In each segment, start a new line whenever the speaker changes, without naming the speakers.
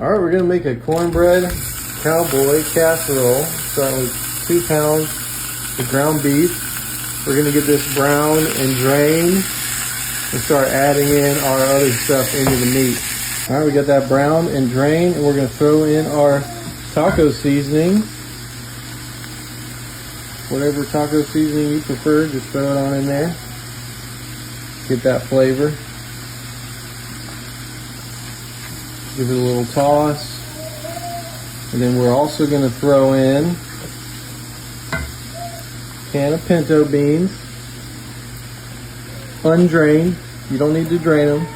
All right, we're gonna make a cornbread cowboy casserole. Start with 2 pounds of ground beef. We're gonna get this brown and drained and start adding in our other stuff into the meat. All right, we got that brown and drained, and we're gonna throw in our taco seasoning. Whatever taco seasoning you prefer, just throw it on in there. Get that flavor. Give it a little toss. And then we're also going to throw in a can of pinto beans. Undrained. You don't need to drain them.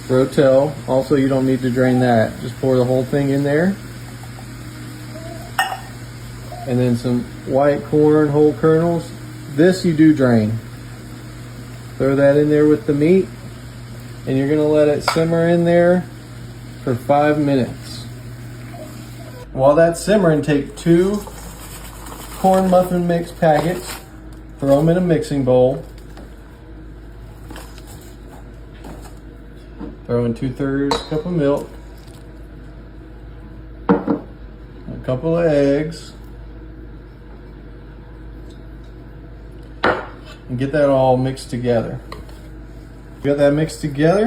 Rotel. Also, you don't need to drain that. Just pour the whole thing in there. And then some white corn, whole kernels. This you do drain. Throw that in there with the meat. And you're gonna let it simmer in there for 5 minutes. While that's simmering, take 2 corn muffin mix packets, throw them in a mixing bowl. Throw in 2/3 cup of milk, a couple of eggs, and get that all mixed together. Got that mixed together.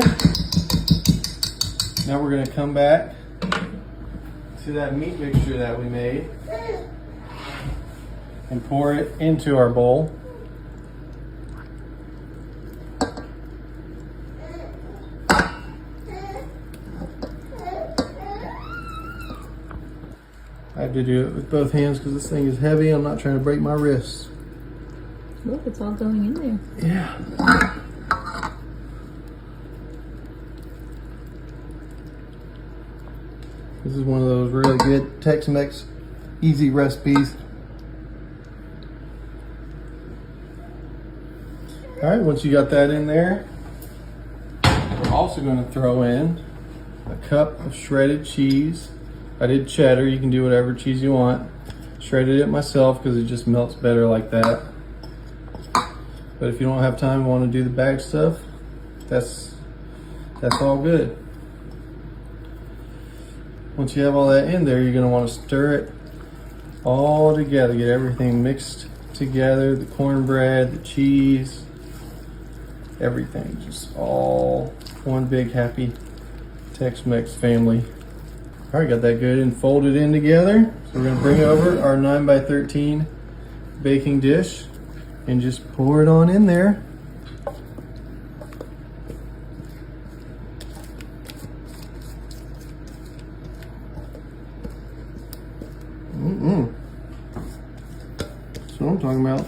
Now we're gonna come back to that meat mixture that we made and pour it into our bowl. I have to do it with both hands because this thing is heavy. I'm not trying to break my wrists.
Look, it's all going in there.
Yeah. This is one of those really good Tex-Mex easy recipes. All right, once you got that in there, we're also going to throw in a cup of shredded cheese. I did cheddar. You can do whatever cheese you want. Shredded it myself because it just melts better like that. But if you don't have time and want to do the bag stuff, that's all good. Once you have all that in there, you're going to want to stir it all together. Get everything mixed together. The cornbread, the cheese, everything. Just all one big happy Tex-Mex family. All right, got that good and folded in together. So we're going to bring over our 9x13 baking dish and just pour it on in there. That's what I'm talking about.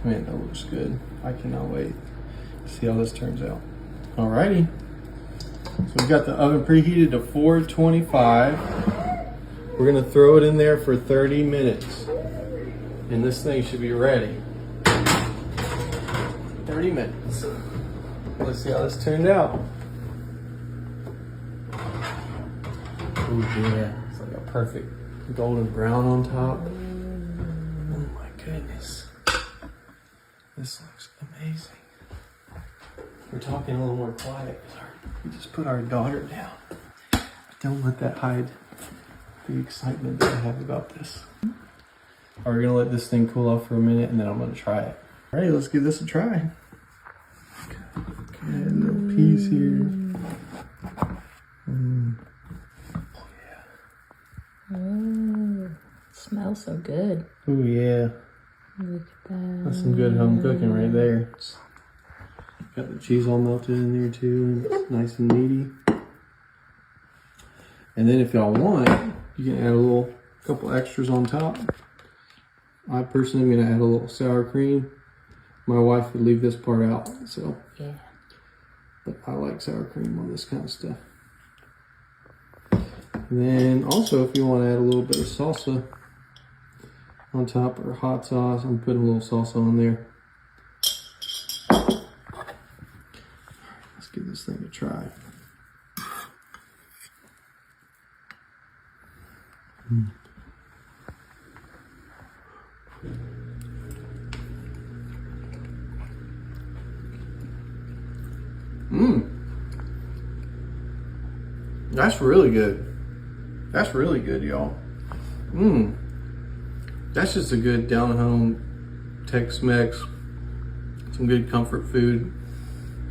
Man, that looks good. I cannot wait to see how this turns out. Alrighty. So we've got the oven preheated to 425. We're gonna throw it in there for 30 minutes. And this thing should be ready. 30 minutes. Let's see how this turned out. Oh yeah, it's like a perfect golden brown on top. Oh my goodness. This looks amazing. We're talking a little more quiet because we just put our daughter down. Don't let that hide the excitement that I have about this. We're gonna let this thing cool off for a minute and then I'm gonna try it. All right, let's give this a try. Okay, a little piece here. Oh yeah.
Oh, smells so good.
Oh yeah.
Look at that.
That's some good home cooking right there. Got the cheese all melted in there too. It's nice and meaty. And then if y'all want, you can add a couple extras on top. I personally am gonna add a little sour cream. My wife would leave this part out, so.
Yeah.
But I like sour cream on this kind of stuff. And then also if you want to add a little bit of salsa on top or hot sauce, I'm putting a little salsa on there. Let's give this thing a try. That's really good. That's really good, y'all. That's just a good down-home Tex-Mex. Some good comfort food.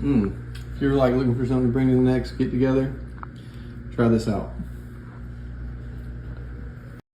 If you're like looking for something to bring to the next get-together, try this out.